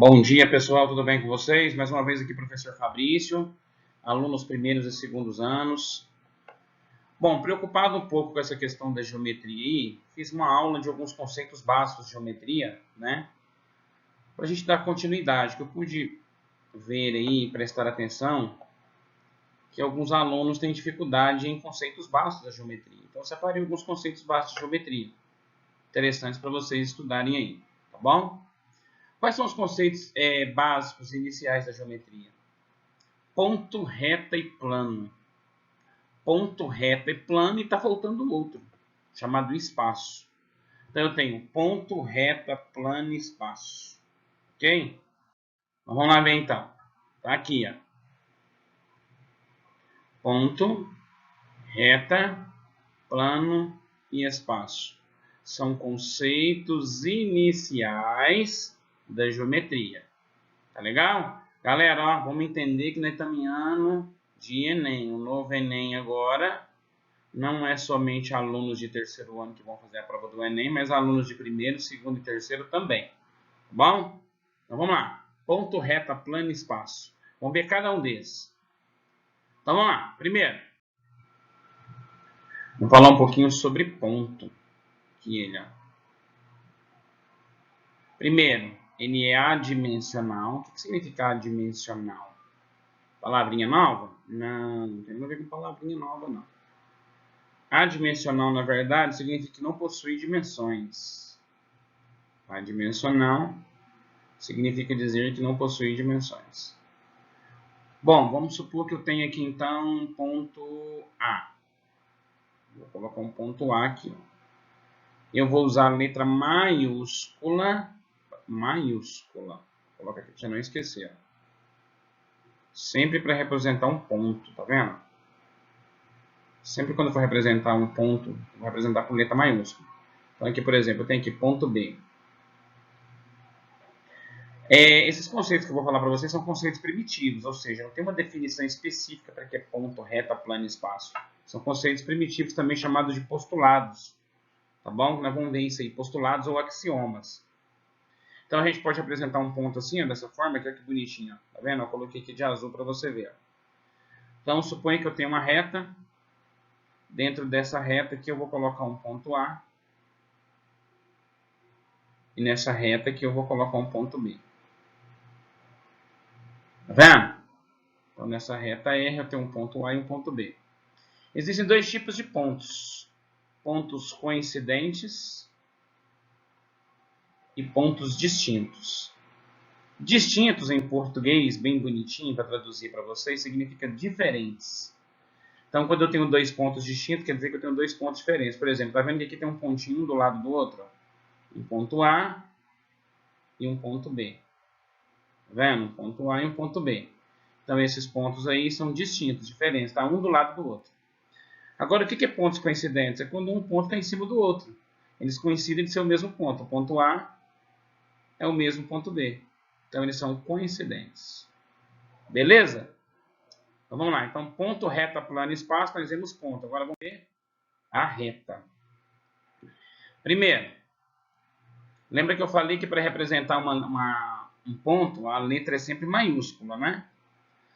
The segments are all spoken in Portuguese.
Bom dia, pessoal, tudo bem com vocês? Mais uma vez aqui, professor Fabrício, alunos primeiros e segundos anos. Bom, preocupado um pouco com essa questão da geometria aí, fiz uma aula de alguns conceitos básicos de geometria, né? Para a gente dar continuidade, que eu pude ver aí, prestar atenção, que alguns alunos têm dificuldade em conceitos básicos da geometria. Então, eu separei alguns conceitos básicos de geometria, interessantes para vocês estudarem aí, tá bom? Quais são os conceitos básicos iniciais da geometria? Ponto, reta e plano. Ponto, reta e plano, e está faltando outro, chamado espaço. Então, eu tenho ponto, reta, plano e espaço. Ok? Então, vamos lá ver, então. Tá aqui, ó. Ponto, reta, plano e espaço. São conceitos iniciais da geometria. Tá legal? Galera, ó, vamos entender que nós estamos em ano de Enem. O novo Enem agora não é somente alunos de terceiro ano que vão fazer a prova do Enem, mas alunos de primeiro, segundo e terceiro também. Tá bom? Então vamos lá. Ponto, reta, plano e espaço. Vamos ver cada um desses. Então vamos lá. Primeiro, vamos falar um pouquinho sobre ponto. Aqui ele, ó. Primeiro, ele é adimensional. O que significa adimensional? Palavrinha nova? Não, não tem nada a ver com palavrinha nova, não. Adimensional, na verdade, significa que não possui dimensões. Adimensional significa dizer que não possui dimensões. Bom, vamos supor que eu tenho aqui, então, um ponto A. Vou colocar um ponto A aqui. Eu vou usar a letra maiúscula. Maiúscula. Vou colocar aqui para não esquecer. Sempre para representar um ponto, tá vendo? Sempre quando eu for representar um ponto, vou representar com letra maiúscula. Então aqui, por exemplo, eu tenho aqui ponto B. Esses conceitos que eu vou falar para vocês são conceitos primitivos, ou seja, não tem uma definição específica para que é ponto, reta, plano e espaço. São conceitos primitivos também chamados de postulados, tá bom? Nós vamos ver isso aí, postulados ou axiomas. Então a gente pode apresentar um ponto assim, ó, dessa forma, que que bonitinho, ó. Tá vendo? Eu coloquei aqui de azul para você ver. Ó. Então suponha que eu tenho uma reta, dentro dessa reta aqui eu vou colocar um ponto A, e nessa reta aqui eu vou colocar um ponto B. Tá vendo? Então, nessa reta R eu tenho um ponto A e um ponto B. Existem dois tipos de pontos. Pontos coincidentes e pontos distintos. Distintos em português, bem bonitinho para traduzir para vocês, significa diferentes. Então, quando eu tenho dois pontos distintos, quer dizer que eu tenho dois pontos diferentes. Por exemplo, tá vendo que aqui tem um pontinho um do lado do outro? Um ponto A e um ponto B. Tá vendo? Um ponto A e um ponto B. Então, esses pontos aí são distintos, diferentes, tá? Um do lado do outro. Agora, o que é pontos coincidentes? É quando um ponto está em cima do outro. Eles coincidem de ser o mesmo ponto. O ponto A é o mesmo ponto B. Então, eles são coincidentes. Beleza? Então, vamos lá. Então, ponto, reta, plano e espaço, nós vemos ponto. Agora, vamos ver a reta. Primeiro, lembra que eu falei que para representar um ponto, a letra é sempre maiúscula, né?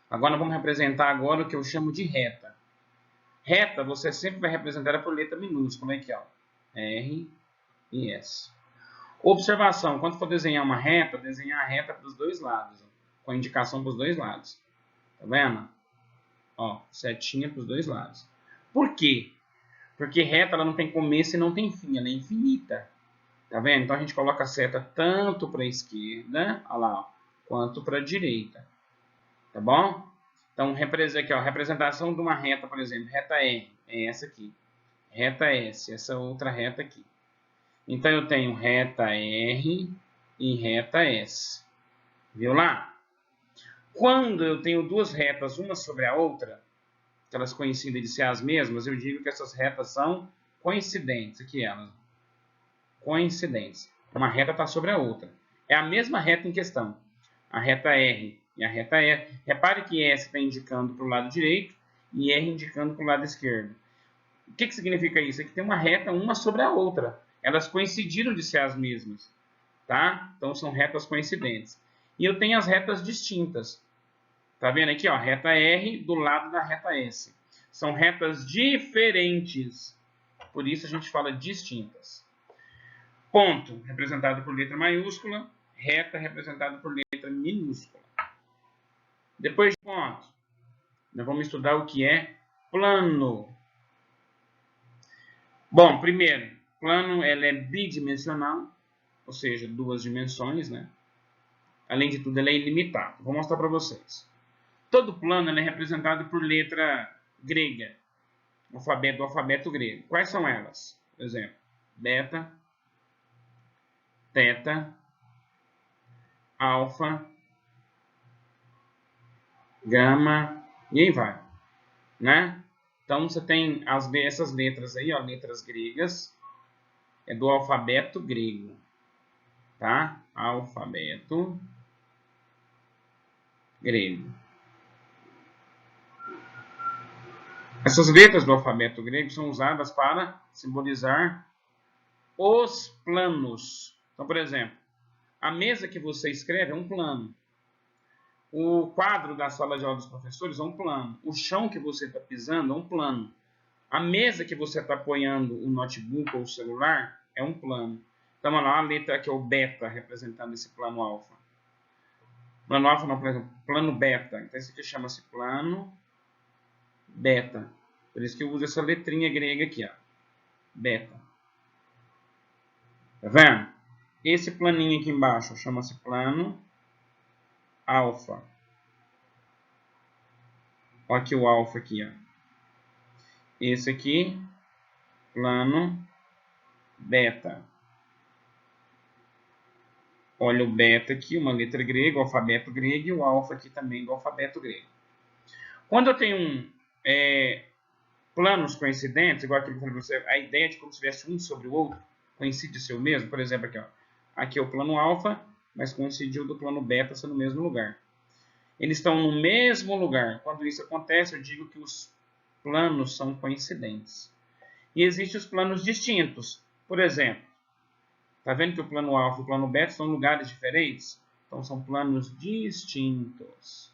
Agora, vamos representar agora o que eu chamo de reta. Reta, você sempre vai representar por letra minúscula, aqui, ó. R e S. Observação, quando for desenhar uma reta, desenhar a reta para os dois lados, ó, com a indicação para os dois lados. Tá vendo? Ó, setinha para os dois lados. Por quê? Porque reta ela não tem começo e não tem fim, ela é infinita. Tá vendo? Então a gente coloca a seta tanto para a esquerda, ó lá, ó, quanto para a direita. Tá bom? Então, aqui, ó, representação de uma reta, por exemplo, reta R, é essa aqui. Reta S, essa outra reta aqui. Então, eu tenho reta R e reta S. Viu lá? Quando eu tenho duas retas, uma sobre a outra, que elas coincidem de ser as mesmas, eu digo que essas retas são coincidentes. Aqui elas. Coincidentes. Uma reta está sobre a outra. É a mesma reta em questão. A reta R e a reta R. Repare que S está indicando para o lado direito e R indicando para o lado esquerdo. O que significa isso? É que tem uma reta uma sobre a outra. Elas coincidiram de ser as mesmas. Tá? Então, são retas coincidentes. E eu tenho as retas distintas. Tá vendo aqui, ó, reta R do lado da reta S. São retas diferentes. Por isso a gente fala distintas. Ponto, representado por letra maiúscula. Reta, representada por letra minúscula. Depois de ponto, nós vamos estudar o que é plano. Bom, primeiro, plano ele é bidimensional, ou seja, duas dimensões, né? Além de tudo, ele é ilimitado. Vou mostrar para vocês. Todo plano ele é representado por letra grega, do alfabeto grego. Quais são elas? Por exemplo, beta, teta, alfa, gama, e aí vai, né? Então você tem essas letras aí, ó, letras gregas, é do alfabeto grego, tá? Alfabeto grego. Essas letras do alfabeto grego são usadas para simbolizar os planos. Então, por exemplo, a mesa que você escreve é um plano. O quadro da sala de aula dos professores é um plano. O chão que você está pisando é um plano. A mesa que você está apoiando o notebook ou o celular é um plano. Então, olha lá, a letra aqui é o beta, representando esse plano alfa. Plano alfa não, por exemplo, plano beta. Então, esse aqui chama-se plano beta. Por isso que eu uso essa letrinha grega aqui, ó. Beta. Tá vendo? Esse planinho aqui embaixo chama-se plano alfa. Olha aqui o alfa aqui, ó. Esse aqui, plano beta. Olha o beta aqui, uma letra grega, o alfabeto grego, e o alfa aqui também do alfabeto grego. Quando eu tenho planos coincidentes, igual aquilo que eu falei para você, a ideia de como se tivesse um sobre o outro, coincide ser o mesmo, por exemplo, aqui, ó. Aqui é o plano alfa, mas coincidiu do plano beta ser no mesmo lugar. Eles estão no mesmo lugar. Quando isso acontece, eu digo que os planos são coincidentes. E existem os planos distintos. Por exemplo, tá vendo que o plano alfa e o plano beta são lugares diferentes? Então, são planos distintos.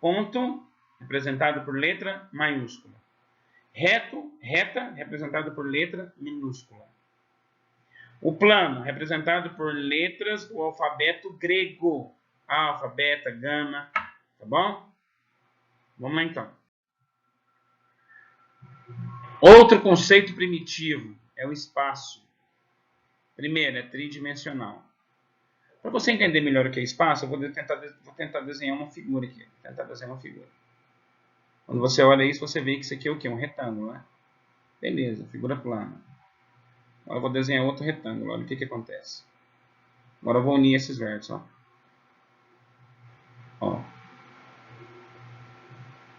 Ponto, representado por letra maiúscula. Reta, representado por letra minúscula. O plano, representado por letras do alfabeto grego. Alfa, beta, gama, tá bom? Vamos lá então. Outro conceito primitivo é o espaço. Primeiro, é tridimensional. Para você entender melhor o que é espaço, eu vou tentar desenhar uma figura aqui. Quando você olha isso, você vê que isso aqui é o quê? Um retângulo, né? Beleza, figura plana. Agora eu vou desenhar outro retângulo. Olha o que acontece. Agora eu vou unir esses vértices, ó.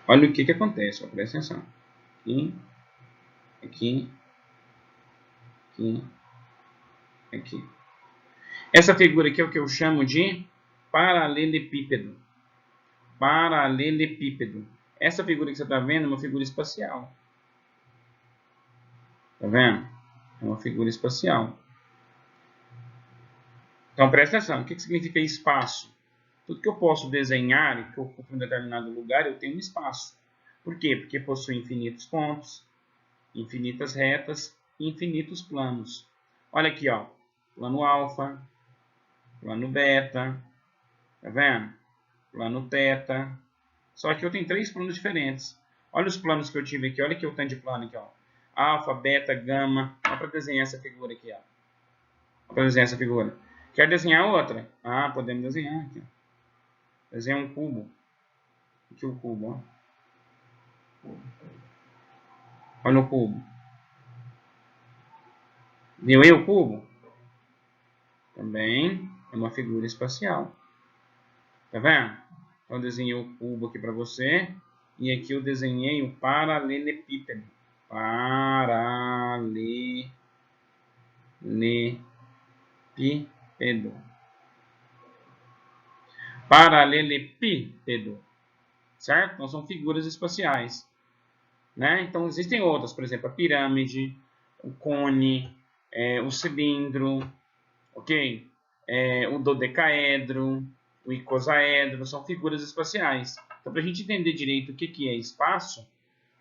Olha o que acontece, ó. Presta atenção. Aqui. Essa figura aqui é o que eu chamo de paralelepípedo. Paralelepípedo. Essa figura que você está vendo é uma figura espacial. Tá vendo? É uma figura espacial. Então presta atenção. O que significa espaço? Tudo que eu posso desenhar e que ocupa um determinado lugar, eu tenho um espaço. Por quê? Porque possui infinitos pontos, infinitas retas e infinitos planos. Olha aqui, ó. Plano alfa, plano beta, tá vendo? Plano teta. Só que eu tenho três planos diferentes. Olha os planos que eu tive aqui, olha aqui o tanto de plano aqui, ó. Alfa, beta, gama. Dá para desenhar essa figura aqui, ó. Dá para desenhar essa figura. Quer desenhar outra? Ah, podemos desenhar aqui, ó. Desenhar um cubo. Aqui o cubo, ó. Olha o cubo. Viu aí o cubo? Também é uma figura espacial. Tá vendo? Então eu desenhei o cubo aqui para você. E aqui eu desenhei o paralelepípedo. Paralelepípedo. Paralelepípedo. Certo? Então são figuras espaciais. Né? Então existem outras, por exemplo, a pirâmide, o cone, o cilindro, ok? O dodecaedro, o icosaedro, são figuras espaciais. Então, para a gente entender direito o que é espaço,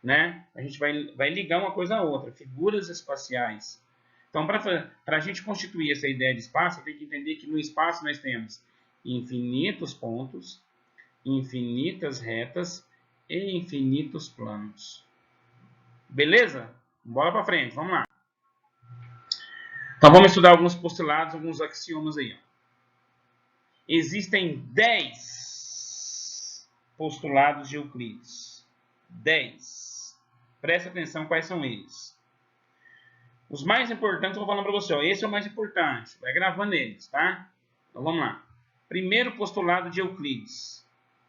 né, a gente vai ligar uma coisa a outra, figuras espaciais. Então, para a gente constituir essa ideia de espaço, tem que entender que no espaço nós temos infinitos pontos, infinitas retas e infinitos planos. Beleza? Bora para frente, vamos lá. Então, vamos estudar alguns postulados, alguns axiomas aí. Existem 10 postulados de Euclides. 10. Presta atenção quais são eles. Os mais importantes eu vou falando para você. Ó, esse é o mais importante. Vai gravando eles, tá? Então, vamos lá. Primeiro postulado de Euclides.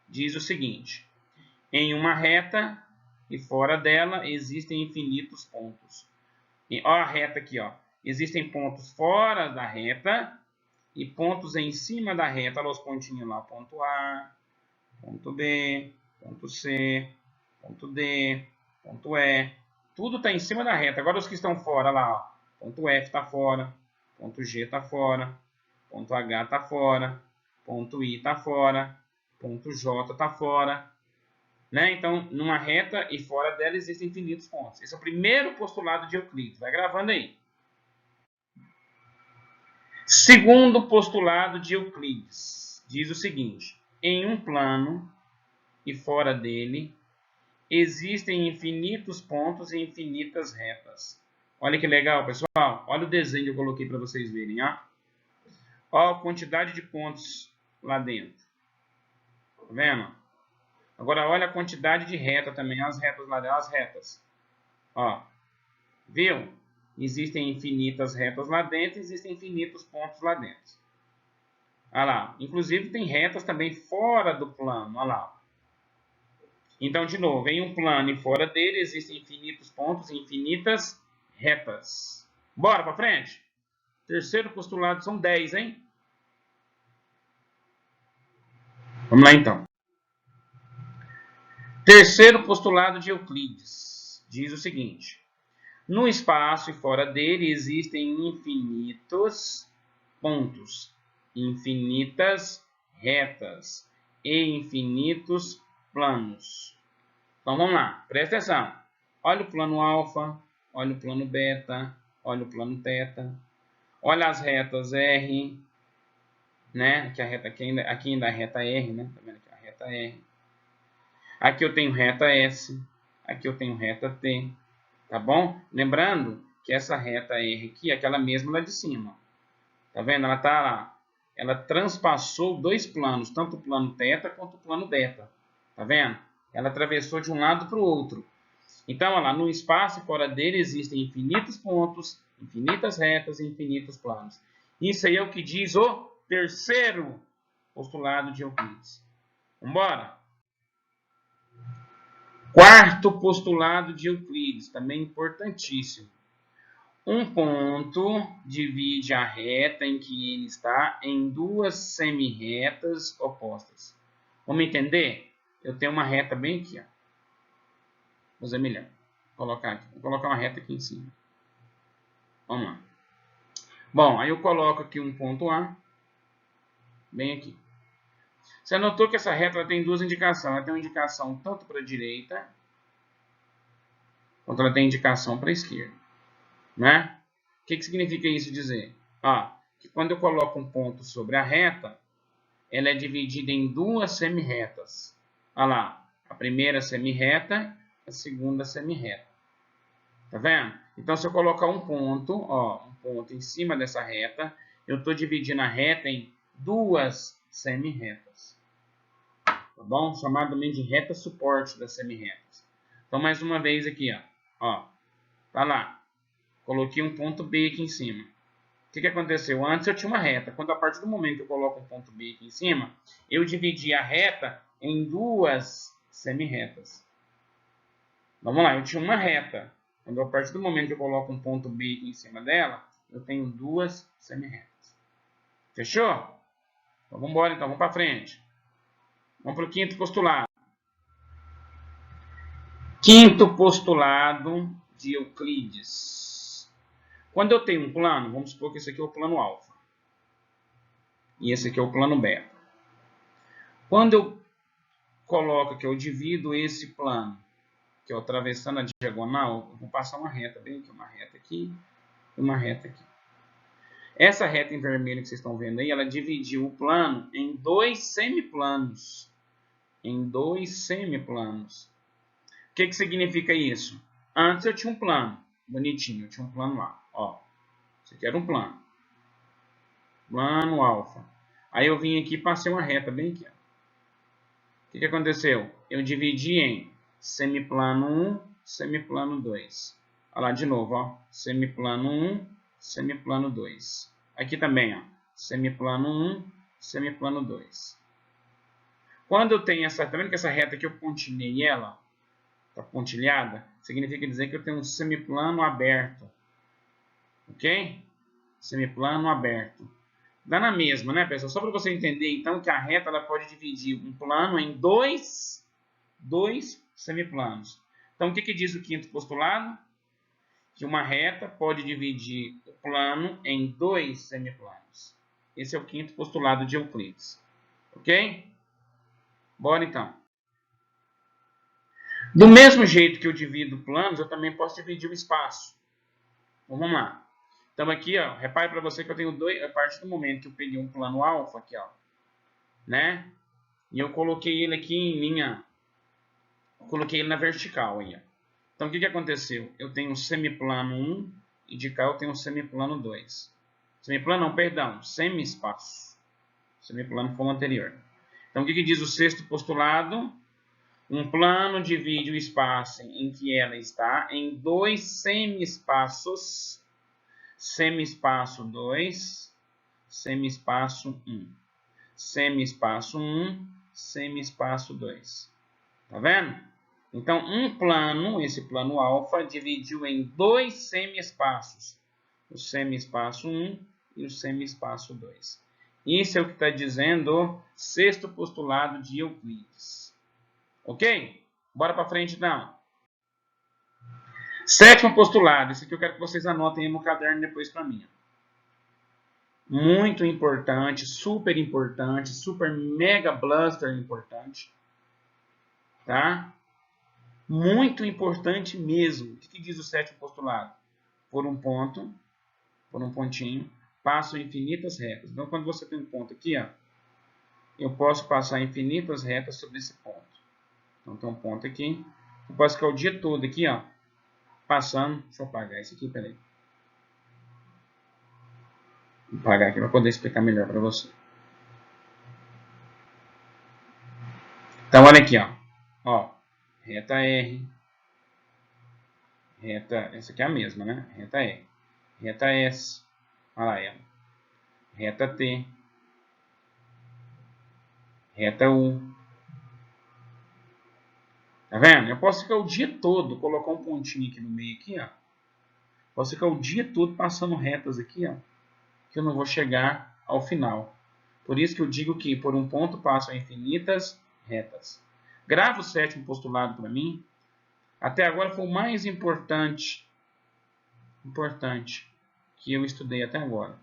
Diz o seguinte. Em uma reta e fora dela existem infinitos pontos. E, ó a reta aqui, ó. Existem pontos fora da reta e pontos em cima da reta. Olha os pontinhos lá. Ponto A, ponto B, ponto C, ponto D, ponto E. Tudo está em cima da reta. Agora os que estão fora lá, ó. Ponto F está fora, ponto G está fora, ponto H está fora, ponto I está fora, ponto J está fora. Né? Então, numa reta e fora dela existem infinitos pontos. Esse é o primeiro postulado de Euclides. Vai gravando aí. Segundo postulado de Euclides. Diz o seguinte. Em um plano e fora dele existem infinitos pontos e infinitas retas. Olha que legal, pessoal. Olha o desenho que eu coloquei para vocês verem. Ó. Ó a quantidade de pontos lá dentro. Tá vendo? Agora, olha a quantidade de reta também. As retas lá dentro. As retas. Ó. Viu? Existem infinitas retas lá dentro. Existem infinitos pontos lá dentro. Olha lá. Inclusive, tem retas também fora do plano. Olha lá. Então, de novo, em um plano e fora dele existem infinitos pontos e infinitas retas. Bora para frente? Terceiro postulado são 10, hein? Vamos lá, então. Terceiro postulado de Euclides. Diz o seguinte. No espaço e fora dele existem infinitos pontos, infinitas retas e infinitos planos. Então, vamos lá. Presta atenção. Olha o plano alfa, olha o plano beta, olha o plano teta. Olha as retas R, né? Aqui, aqui ainda é a reta R, né? Tá vendo aqui a reta R. Aqui eu tenho reta S, aqui eu tenho reta T, tá bom? Lembrando que essa reta R aqui é aquela mesma lá de cima. Tá vendo? Ela tá lá. Ela transpassou dois planos, tanto o plano teta quanto o plano beta. Tá vendo? Ela atravessou de um lado para o outro. Então, olha lá, no espaço e fora dele existem infinitos pontos, infinitas retas e infinitos planos. Isso aí é o que diz o terceiro postulado de Euclides. Vamos embora? Quarto postulado de Euclides, também importantíssimo. Um ponto divide a reta em que ele está em duas semi-retas opostas. Vamos entender? Eu tenho uma reta bem aqui, ó. Vou fazer melhor. Vou colocar uma reta aqui em cima. Vamos lá. Bom, aí eu coloco aqui um ponto A, bem aqui. Você notou que essa reta ela tem duas indicações. Ela tem uma indicação tanto para a direita, quanto ela tem indicação para a esquerda. Né? O que significa isso dizer? Que quando eu coloco um ponto sobre a reta, ela é dividida em duas semi-retas. Olha lá, a primeira semi-reta, a segunda semi-reta. Tá vendo? Então, se eu colocar um ponto em cima dessa reta, eu estou dividindo a reta em duas semi-retas. Tá bom? Chamado também de reta suporte das semi-retas. Então, mais uma vez aqui, ó. Tá lá. Coloquei um ponto B aqui em cima. O que aconteceu? Antes eu tinha uma reta. Quando a partir do momento que eu coloco um ponto B aqui em cima, eu dividi a reta em duas semi-retas. Vamos lá, eu tinha uma reta. Quando a partir do momento que eu coloco um ponto B aqui em cima dela, eu tenho duas semi-retas. Fechou? Então vamos embora, então, vamos para frente. Vamos para o quinto postulado. Quinto postulado de Euclides. Quando eu tenho um plano, vamos supor que esse aqui é o plano alfa. E esse aqui é o plano beta. Quando eu coloco que eu divido esse plano, que eu atravessando a diagonal, eu vou passar uma reta bem aqui, uma reta aqui, uma reta aqui. Essa reta em vermelho que vocês estão vendo aí, ela dividiu o plano em dois semiplanos. Em dois semiplanos. O que significa isso? Antes eu tinha um plano, bonitinho, eu tinha um plano lá, ó. Isso aqui era um plano. Plano alfa. Aí eu vim aqui e passei uma reta bem aqui, ó. O que aconteceu? Eu dividi em semiplano 1, semiplano 2. Olha lá de novo, ó. Semiplano 1, semiplano 2. Aqui também, ó. Semiplano 1, semiplano 2. Quando eu tenho essa, tá vendo que essa reta aqui eu pontilhei ela? Tá pontilhada? Significa dizer que eu tenho um semiplano aberto. Ok? Semiplano aberto. Dá na mesma, né, pessoal? Só para você entender, então, que a reta ela pode dividir um plano em dois semiplanos. Então, o que diz o quinto postulado? Que uma reta pode dividir o plano em dois semiplanos. Esse é o quinto postulado de Euclides. Ok? Bora, então. Do mesmo jeito que eu divido planos, eu também posso dividir o espaço. Então, vamos lá. Então, aqui, ó, repare para você que eu tenho dois, a partir do momento que eu peguei um plano alfa, aqui, ó, né? E eu coloquei ele aqui em linha, coloquei ele na vertical aí, ó. Então, o que aconteceu? Eu tenho um semiplano 1 e de cá eu tenho um semiplano 2. Semiplano não, perdão, semi-espaço. Semiplano foi o anterior. Então, o que diz o sexto postulado? Um plano divide o espaço em que ela está em dois semi-espaços. Semi-espaço 2, semi-espaço 1. Semi-espaço 1, semi-espaço 2. Tá vendo? Então, um plano, esse plano alfa, dividiu em dois semi-espaços. O semi-espaço 1 e o semi-espaço 2. Isso é o que está dizendo o sexto postulado de Euclides. Ok? Bora para frente, então. Sétimo postulado. Esse aqui eu quero que vocês anotem aí no caderno depois para mim. Muito importante, super mega blaster importante. Tá? Muito importante mesmo. O que diz o sétimo postulado? Por um ponto, por um pontinho, passam infinitas retas. Então, quando você tem um ponto aqui, ó, eu posso passar infinitas retas sobre esse ponto. Então, tem um ponto aqui. Eu posso ficar o dia todo aqui, ó, passando. Deixa eu apagar isso aqui, peraí. Vou apagar aqui para poder explicar melhor para você. Então, olha aqui, ó, reta R, reta, essa aqui é a mesma, né? Reta R, reta S, olha lá ela, reta T, reta U. Tá vendo? Eu posso ficar o dia todo, colocar um pontinho aqui no meio aqui, ó. Posso ficar o dia todo passando retas aqui, ó, que eu não vou chegar ao final. Por isso que eu digo que por um ponto passam infinitas retas. Grava o sétimo postulado para mim. Até agora foi o mais importante que eu estudei até agora.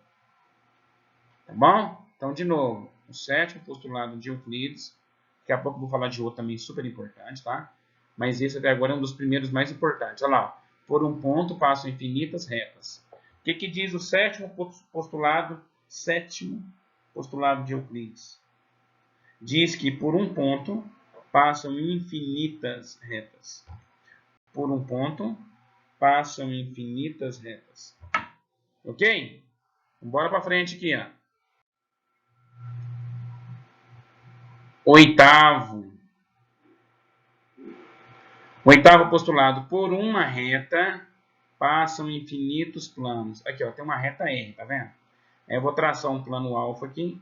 Tá bom? Então, de novo, o sétimo postulado de Euclides. Daqui a pouco eu vou falar de outro também super importante, tá? Mas esse até agora é um dos primeiros mais importantes. Olha lá, por um ponto passam infinitas retas. O que diz o sétimo postulado de Euclides? Diz que por um ponto passam infinitas retas. Por um ponto passam infinitas retas. Ok? Bora para frente aqui, ó. Oitavo postulado. Por uma reta passam infinitos planos. Aqui, ó, tem uma reta R, tá vendo? Aí eu vou traçar um plano alfa aqui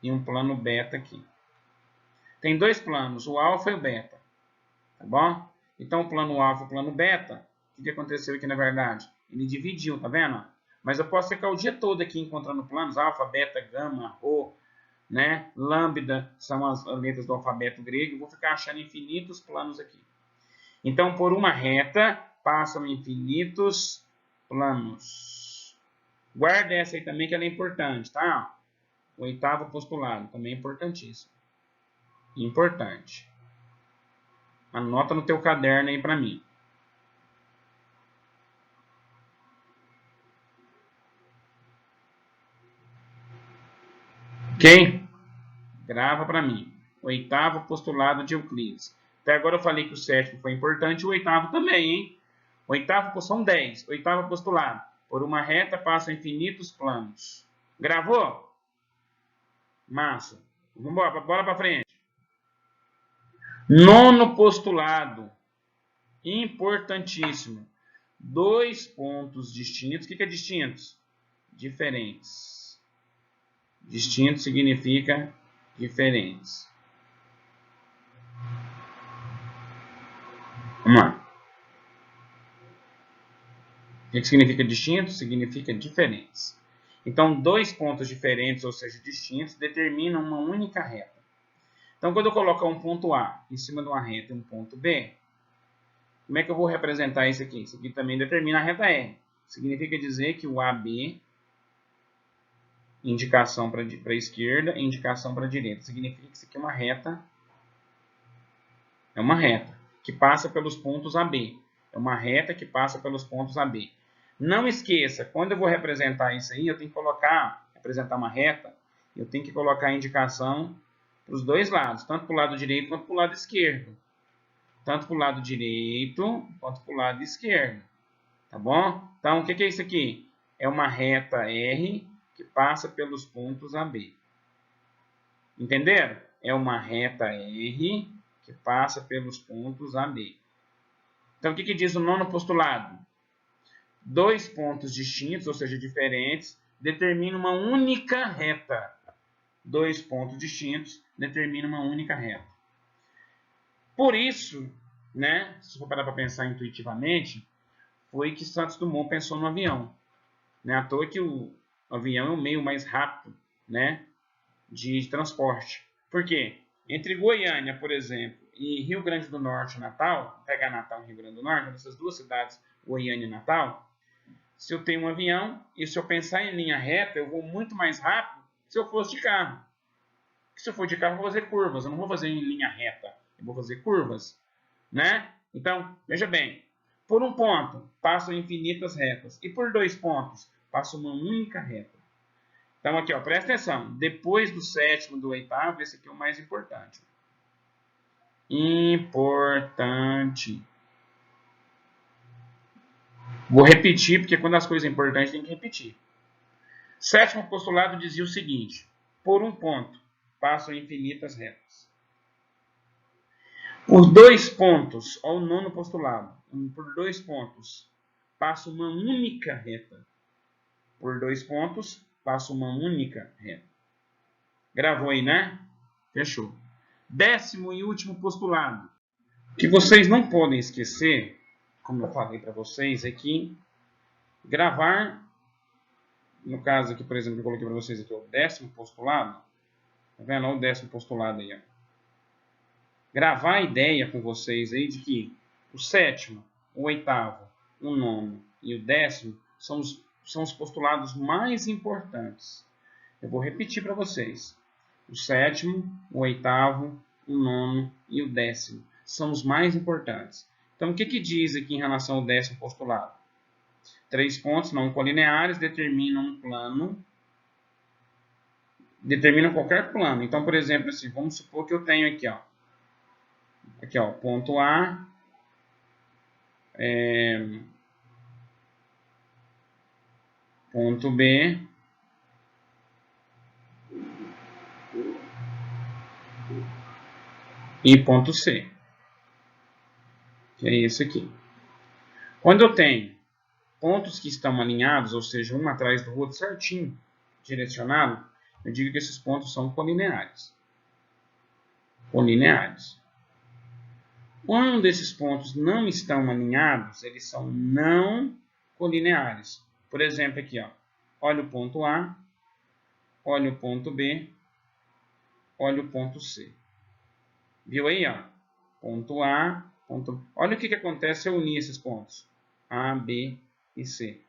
e um plano beta aqui. Tem dois planos, o alfa e o beta. Tá bom? Então, o plano alfa e o plano beta, o que aconteceu aqui na verdade? Ele dividiu, tá vendo? Mas eu posso ficar o dia todo aqui encontrando planos, alfa, beta, gama, rho, né? Lambda, são as letras do alfabeto grego. Eu vou ficar achando infinitos planos aqui. Então, por uma reta, passam infinitos planos. Guarda essa aí também, que ela é importante, tá? oitavo postulado, também é importantíssimo. Importante. Anota no teu caderno aí para mim. Ok? Grava para mim. Oitavo postulado de Euclides. Até agora eu falei que o sétimo foi importante, o oitavo também, hein? Oitavo, são 10. Oitavo postulado. Por uma reta passam infinitos planos. Gravou? Massa. Vamos embora, bora para frente. Nono postulado. Importantíssimo. Dois pontos distintos. O que é distintos? Diferentes. Distinto significa diferentes. Vamos lá. O que significa distinto? Significa diferentes. Então, dois pontos diferentes, ou seja, distintos, determinam uma única reta. Então, quando eu colocar um ponto A em cima de uma reta e um ponto B, como é que eu vou representar isso aqui? Isso aqui também determina a reta R. Significa dizer que o AB, indicação para a esquerda, indicação para a direita. Significa que isso aqui é uma reta. É uma reta que passa pelos pontos AB. É uma reta que passa pelos pontos AB. Não esqueça, quando eu vou representar isso aí, eu tenho que representar uma reta, eu tenho que colocar a indicação para os dois lados, tanto para o lado direito quanto para o lado esquerdo. Tanto para o lado direito quanto para o lado esquerdo. Tá bom? Então, o que é isso aqui? É uma reta R que passa pelos pontos AB. Entenderam? É uma reta R que passa pelos pontos AB. Então, o que diz o nono postulado? Dois pontos distintos, ou seja, diferentes, determinam uma única reta. Dois pontos distintos determinam uma única reta. Por isso, né, se for parar para pensar intuitivamente, foi que Santos Dumont pensou no avião. Não é à toa que o avião é o meio mais rápido, né, de transporte. Por quê? Entre Goiânia, por exemplo, e Rio Grande do Norte, Natal, pegar Natal e Rio Grande do Norte, nessas duas cidades, Goiânia e Natal, se eu tenho um avião e se eu pensar em linha reta, eu vou muito mais rápido se eu fosse de carro. Porque se eu for de carro, eu vou fazer curvas, eu não vou fazer em linha reta, eu vou fazer curvas, né? Então, veja bem, por um ponto, passam infinitas retas, e por dois pontos, passa uma única reta. Então, aqui, ó, presta atenção, depois do sétimo, do oitavo, esse aqui é o mais importante. Importante. Vou repetir, porque quando as coisas são importantes, tem que repetir. Sétimo postulado dizia o seguinte: por um ponto, passam infinitas retas. Por dois pontos, olha o nono postulado, por dois pontos, passa uma única reta. Por dois pontos, passa uma única reta. Gravou aí, né? Fechou. Décimo e último postulado. O que vocês não podem esquecer, como eu falei para vocês, é que gravar, no caso aqui, por exemplo, que eu coloquei para vocês aqui, o décimo postulado. Tá vendo? Olha o décimo postulado aí, ó. Gravar a ideia com vocês aí de que o sétimo, o oitavo, o nono e o décimo são os postulados mais importantes. Eu vou repetir para vocês. O sétimo, o oitavo, o nono e o décimo são os mais importantes. Então, o que diz aqui em relação ao décimo postulado? Três pontos não colineares determinam um plano, determinam qualquer plano. Então, por exemplo, assim, vamos supor que eu tenho aqui, ó, ponto A, ponto B, e ponto C, que é isso aqui. Quando eu tenho pontos que estão alinhados, ou seja, um atrás do outro, certinho, direcionado, eu digo que esses pontos são colineares. Colineares. Quando esses pontos não estão alinhados, eles são não colineares. Por exemplo, aqui, ó, olha o ponto A, olha o ponto B, olha o ponto C. Viu aí, ó? Ponto A, ponto... Olha o que acontece se eu unir esses pontos. A, B e C.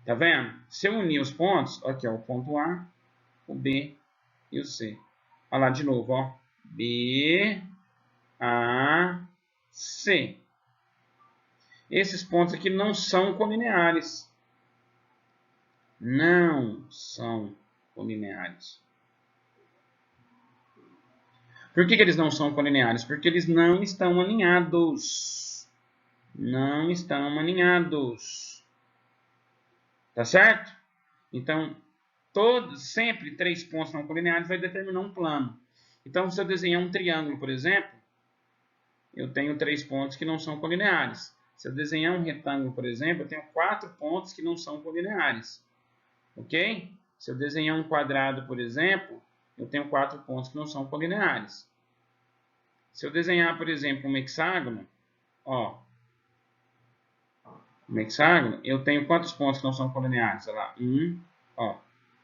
Tá vendo? Se eu unir os pontos, aqui, ó, o ponto A, o B e o C. Olha lá de novo, ó. B, A, C. Esses pontos aqui não são colineares. Não são colineares. Por que eles não são colineares? Porque eles não estão alinhados. Não estão alinhados. Tá certo? Então, sempre 3 pontos não colineares vai determinar um plano. Então, se eu desenhar um triângulo, por exemplo, eu tenho 3 pontos que não são colineares. Se eu desenhar um retângulo, por exemplo, eu tenho 4 pontos que não são colineares. Ok? Se eu desenhar um quadrado, por exemplo, eu tenho 4 pontos que não são colineares. Se eu desenhar, por exemplo, um hexágono, ó, um hexágono, eu tenho quantos pontos que não são colineares? Olha lá, ó,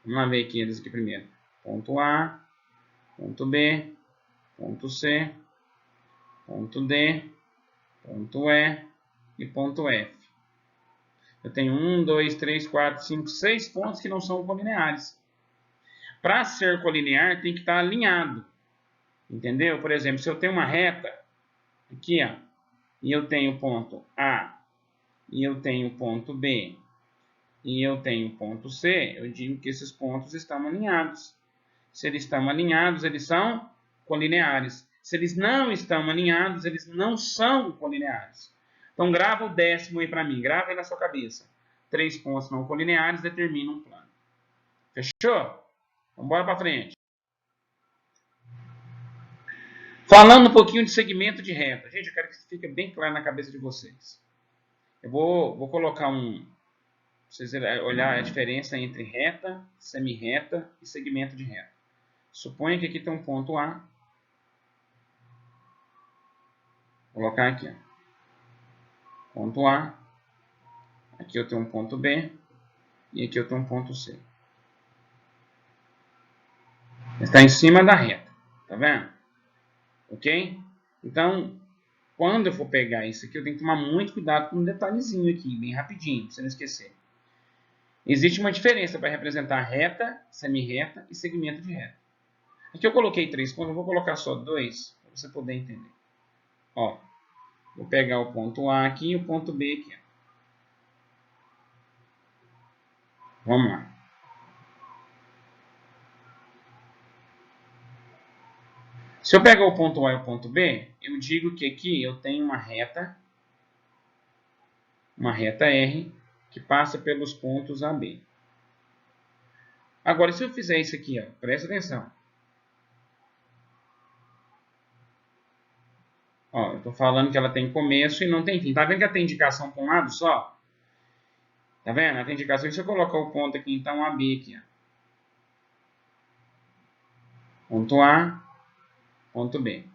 vamos lá ver aqui eles aqui primeiro. Ponto A, ponto B, ponto C, ponto D, ponto E e ponto F. Eu tenho 1, 2, 3, 4, 5, 6 pontos que não são colineares. Para ser colinear, tem que estar alinhado. Entendeu? Por exemplo, se eu tenho uma reta, aqui, ó, e eu tenho ponto A, e eu tenho ponto B, e eu tenho ponto C, eu digo que esses pontos estão alinhados. Se eles estão alinhados, eles são colineares. Se eles não estão alinhados, eles não são colineares. Então, grava o décimo aí para mim. Grava aí na sua cabeça. 3 pontos não colineares determinam um plano. Fechou? Vamos embora para frente. Falando um pouquinho de segmento de reta. Gente, eu quero que isso fique bem claro na cabeça de vocês. Eu vou colocar pra vocês olhar a diferença entre reta, semi-reta e segmento de reta. Suponha que aqui tem um ponto A. Vou colocar aqui, ó. Ponto A. Aqui eu tenho um ponto B. E aqui eu tenho um ponto C. Está em cima da reta. Tá vendo? Ok? Então, quando eu for pegar isso aqui, eu tenho que tomar muito cuidado com um detalhezinho aqui, bem rapidinho, pra você não esquecer. Existe uma diferença para representar reta, semi-reta e segmento de reta. Aqui eu coloquei 3 pontos, eu vou colocar só 2, para você poder entender. Ó, vou pegar o ponto A aqui e o ponto B aqui. Vamos lá. Se eu pegar o ponto A e o ponto B, eu digo que aqui eu tenho uma reta R, que passa pelos pontos A, B. Agora, se eu fizer isso aqui, ó, presta atenção. Ó, eu estou falando que ela tem começo e não tem fim. Tá vendo que ela tem indicação para um lado só? Tá vendo? Ela tem indicação. E se eu colocar o ponto aqui, então, AB aqui, ó. Ponto A, ponto B.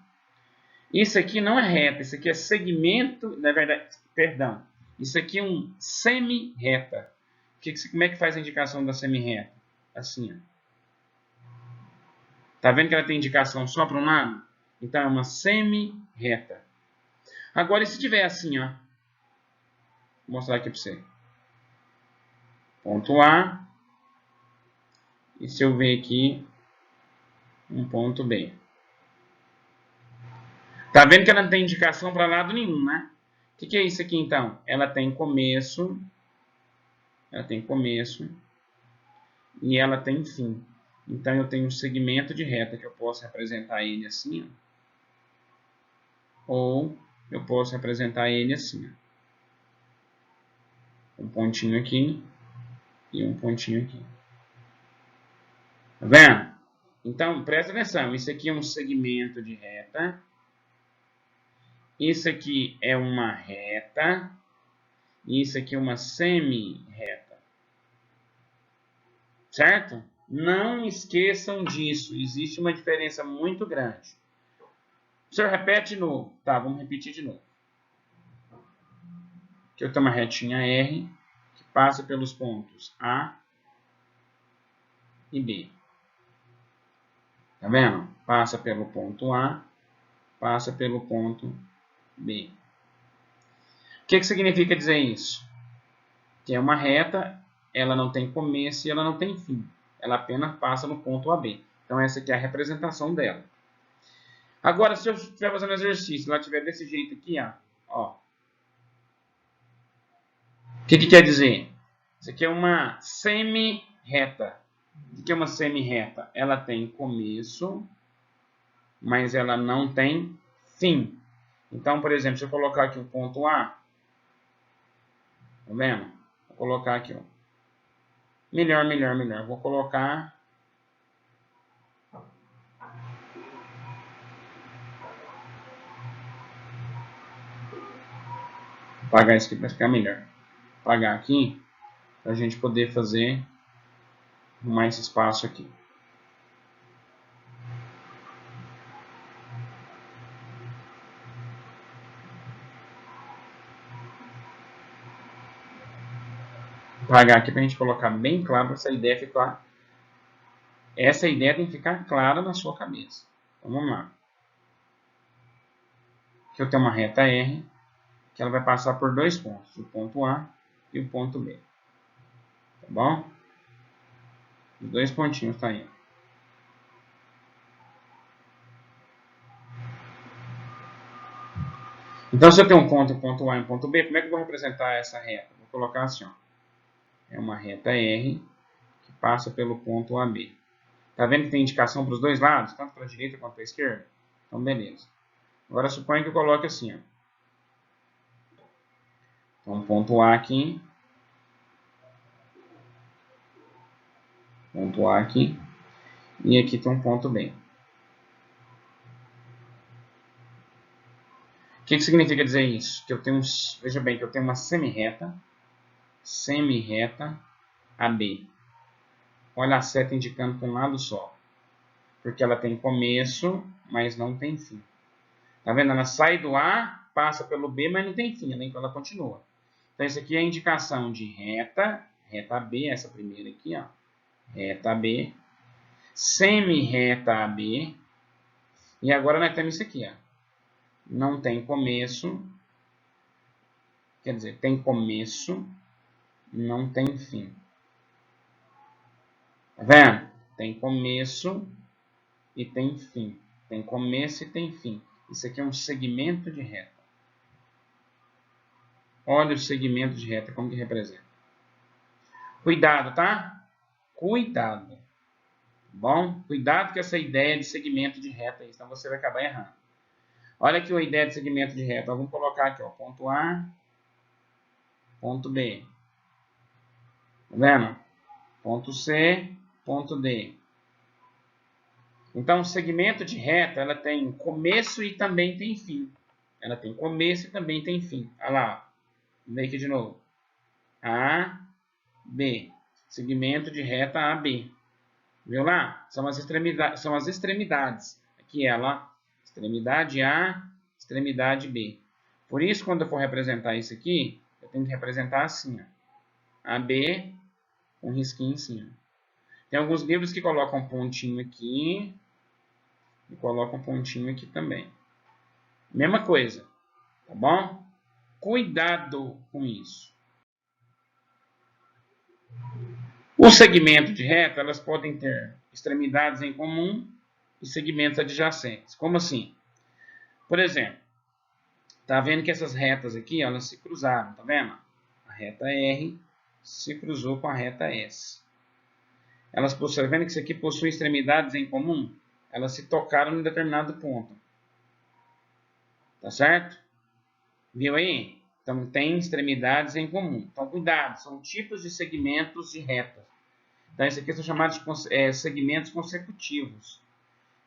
Isso aqui não é reta, isso aqui é segmento, na verdade, perdão. Isso aqui é um semi-reta. Como é que faz a indicação da semi-reta? Assim, ó. Tá vendo que ela tem indicação só para um lado? Então é uma semi-reta. Agora, e se tiver assim, ó? Vou mostrar aqui para você. Ponto A. E se eu ver aqui, um ponto B. Tá vendo que ela não tem indicação para lado nenhum, né? O que é isso aqui, então? Ela tem começo. Ela tem começo. E ela tem fim. Então, eu tenho um segmento de reta que eu posso representar ele assim, ó. Ou eu posso representar ele assim, ó. Um pontinho aqui e um pontinho aqui. Tá vendo? Então, presta atenção. Isso aqui é um segmento de reta. Isso aqui é uma reta. E isso aqui é uma semi-reta. Certo? Não esqueçam disso. Existe uma diferença muito grande. O senhor repete de novo. Tá, vamos repetir de novo. Aqui eu tenho uma retinha R que passa pelos pontos A e B. Tá vendo? Passa pelo ponto A, passa pelo ponto B. O que significa dizer isso? Que é uma reta, ela não tem começo e ela não tem fim. ela apenas passa no ponto AB. Então essa aqui é a representação dela. Agora, se eu estiver fazendo exercício, ela estiver desse jeito aqui, ó. O que quer dizer? Isso aqui é uma semi-reta. O que é uma semi-reta? Ela tem começo, mas ela não tem fim. Então, por exemplo, se eu colocar aqui o ponto A, tá vendo? Vou colocar aqui, ó. Melhor. Vou colocar... Vou apagar isso aqui para ficar melhor. Vou apagar aqui, para a gente poder fazer mais espaço aqui. Apagar aqui para a gente colocar bem claro essa ideia ficar. Essa ideia tem que ficar clara na sua cabeça. Então vamos lá. Aqui eu tenho uma reta R, que ela vai passar por dois pontos, o ponto A e o ponto B. Tá bom? Os dois pontinhos tá aí. Então, se eu tenho um ponto A e um ponto B, como é que eu vou representar essa reta? Vou colocar assim, ó. É uma reta R que passa pelo ponto AB. Tá vendo que tem indicação para os dois lados? Tanto para a direita quanto para a esquerda? Então, beleza. Agora, suponha que eu coloque assim, ó. Então, ponto A aqui. Ponto A aqui. E aqui tem um ponto B. O que significa dizer isso? Que eu tenho, veja bem, que eu tenho uma semi-reta AB. Olha a seta indicando para um lado só. Porque ela tem começo, mas não tem fim. Tá vendo? Ela sai do A, passa pelo B, mas não tem fim, ela continua. Então, isso aqui é a indicação de reta B, essa primeira aqui, ó. Reta B, semi-reta AB. E agora nós temos isso aqui, ó. Não tem começo, quer dizer, tem começo, não tem fim. Tá vendo? Tem começo e tem fim. Tem começo e tem fim. Isso aqui é um segmento de reta. Olha o segmento de reta, como que representa. Cuidado, tá? Cuidado. Bom? Cuidado com essa ideia de segmento de reta aí, senão você vai acabar errando. Olha aqui a ideia de segmento de reta. Vamos colocar aqui, ó, ponto A, ponto B. Tá vendo? Ponto C, ponto D. Então, o segmento de reta, ela tem começo e também tem fim. Ela tem começo e também tem fim. Olha lá. Vem aqui de novo. A, B. Segmento de reta AB. Viu lá? São as extremidades. Aqui ela, extremidade A, extremidade B. Por isso, quando eu for representar isso aqui, eu tenho que representar assim, ó. AB, um risquinho em cima. Tem alguns livros que colocam um pontinho aqui e colocam um pontinho aqui também. Mesma coisa, tá bom? Cuidado com isso. O segmento de reta, elas podem ter extremidades em comum e segmentos adjacentes. Como assim? Por exemplo, tá vendo que essas retas aqui, elas se cruzaram, tá vendo? A reta R se cruzou com a reta S. Elas possuem, vendo que isso aqui possui extremidades em comum? Elas se tocaram em determinado ponto. Tá certo? Viu aí? Então, tem extremidades em comum. Então, cuidado, são tipos de segmentos de reta. Então, esse aqui são chamados de segmentos consecutivos.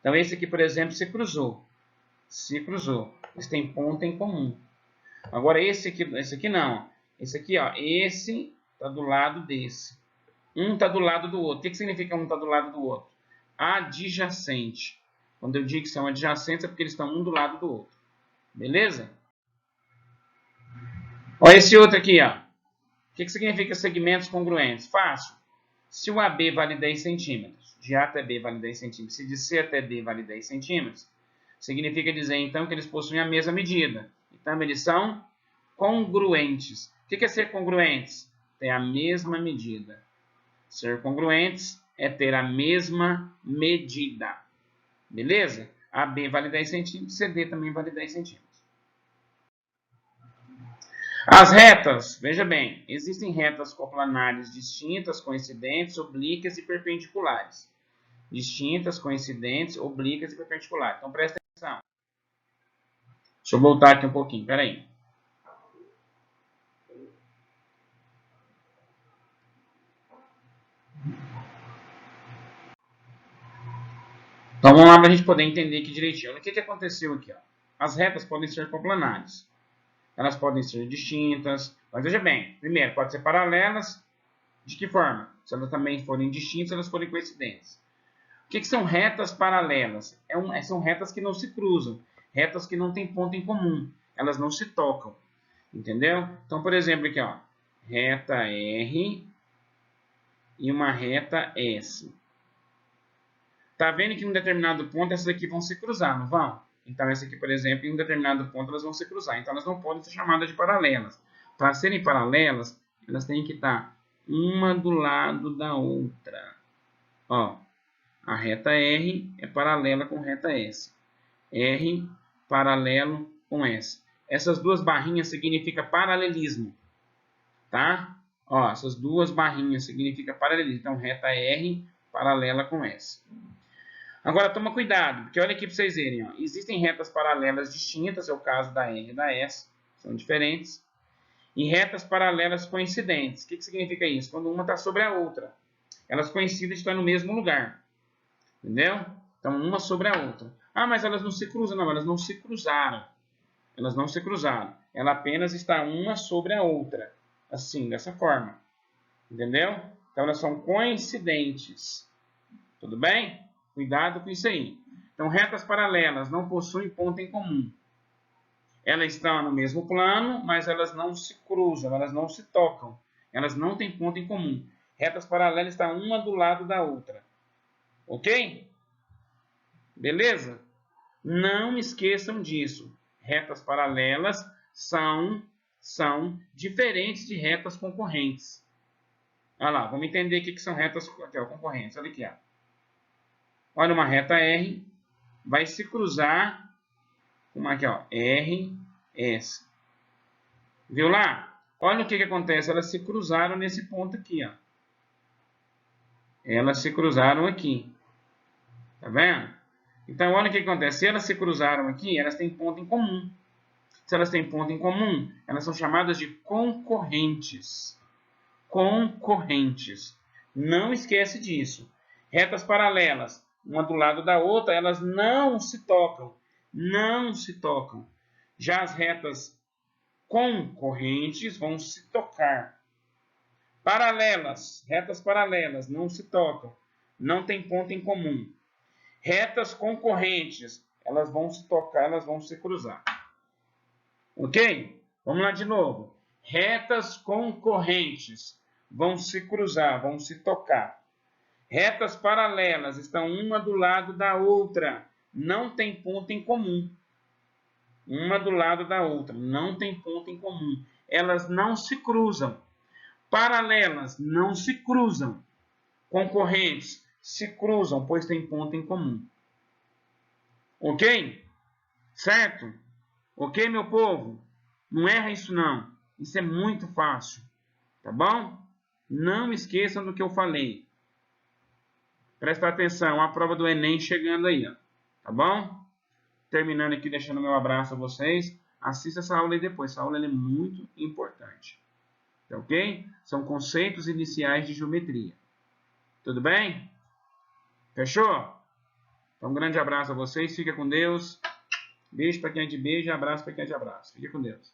Então, esse aqui, por exemplo, se cruzou. Se cruzou. Eles têm ponto em comum. Agora, esse aqui não. Esse aqui, ó, esse está do lado desse. Um está do lado do outro. O que significa um está do lado do outro? Adjacente. Quando eu digo que são adjacentes, é porque eles estão um do lado do outro. Beleza? Olha esse outro aqui, ó. O que significa segmentos congruentes? Fácil. Se o AB vale 10 centímetros, de A até B vale 10 centímetros, se de C até D vale 10 centímetros, significa dizer, então, que eles possuem a mesma medida. Então, eles são congruentes. O que é ser congruentes? Tem a mesma medida. Ser congruentes é ter a mesma medida. Beleza? AB vale 10 centímetros, CD também vale 10 centímetros. As retas, veja bem, existem retas coplanares distintas, coincidentes, oblíquas e perpendiculares. Distintas, coincidentes, oblíquas e perpendiculares. Então presta atenção. Deixa eu voltar aqui um pouquinho, peraí. Então vamos lá para a gente poder entender aqui direitinho. O que aconteceu aqui? Ó? As retas podem ser coplanares. Elas podem ser distintas. Mas veja bem, primeiro, pode ser paralelas. De que forma? Se elas também forem distintas, elas forem coincidentes. O que são retas paralelas? São retas que não se cruzam. Retas que não têm ponto em comum. Elas não se tocam. Entendeu? Então, por exemplo, aqui, ó, reta R e uma reta S. Tá vendo que em um determinado ponto essas aqui vão se cruzar, não vão? Então, essa aqui, por exemplo, em um determinado ponto elas vão se cruzar. Então, elas não podem ser chamadas de paralelas. Para serem paralelas, elas têm que estar uma do lado da outra. Ó, a reta R é paralela com reta S. R paralelo com S. Essas duas barrinhas significam paralelismo. Tá? Ó, essas duas barrinhas significam paralelismo. Então, reta R paralela com S. Agora, toma cuidado, porque olha aqui para vocês verem. Ó, existem retas paralelas distintas, é o caso da R e da S, são diferentes. E retas paralelas coincidentes. O que significa isso? Quando uma está sobre a outra. Elas coincidem, estão no mesmo lugar. Entendeu? Então, uma sobre a outra. Ah, mas elas não se cruzam. Não, elas não se cruzaram. Elas não se cruzaram. Ela apenas está uma sobre a outra. Assim, dessa forma. Entendeu? Então, elas são coincidentes. Tudo bem? Cuidado com isso aí. Então, retas paralelas não possuem ponto em comum. Elas estão no mesmo plano, mas elas não se cruzam, elas não se tocam. Elas não têm ponto em comum. Retas paralelas estão uma do lado da outra. Ok? Beleza? Não esqueçam disso. Retas paralelas são diferentes de retas concorrentes. Olha lá, vamos entender o que são retas aqui, ó, concorrentes. Olha aqui, ó. Olha, uma reta R vai se cruzar com aqui, ó, R, S. Viu lá? Olha o que acontece. Elas se cruzaram nesse ponto aqui, ó. Elas se cruzaram aqui. Tá vendo? Então, olha o que acontece. Se elas se cruzaram aqui, elas têm ponto em comum. Se elas têm ponto em comum, elas são chamadas de concorrentes. Concorrentes. Não esquece disso. Retas paralelas, uma do lado da outra, elas não se tocam. Não se tocam. Já as retas concorrentes vão se tocar. Paralelas, retas paralelas, não se tocam. Não tem ponto em comum. Retas concorrentes, elas vão se tocar, elas vão se cruzar. Ok? Vamos lá de novo. Retas concorrentes vão se cruzar, vão se tocar. Retas paralelas estão uma do lado da outra. Não tem ponto em comum. Uma do lado da outra. Não tem ponto em comum. Elas não se cruzam. Paralelas não se cruzam. Concorrentes se cruzam, pois tem ponto em comum. Ok? Certo? Ok, meu povo? Não erra isso não. Isso é muito fácil. Tá bom? Não esqueçam do que eu falei. Presta atenção, a prova do Enem chegando aí, ó. Tá bom? Terminando aqui, deixando meu abraço a vocês. Assista essa aula aí depois. Essa aula é muito importante. Tá ok? São conceitos iniciais de geometria. Tudo bem? Fechou? Então, um grande abraço a vocês. Fica com Deus. Beijo para quem é de beijo e abraço para quem é de abraço. Fica com Deus.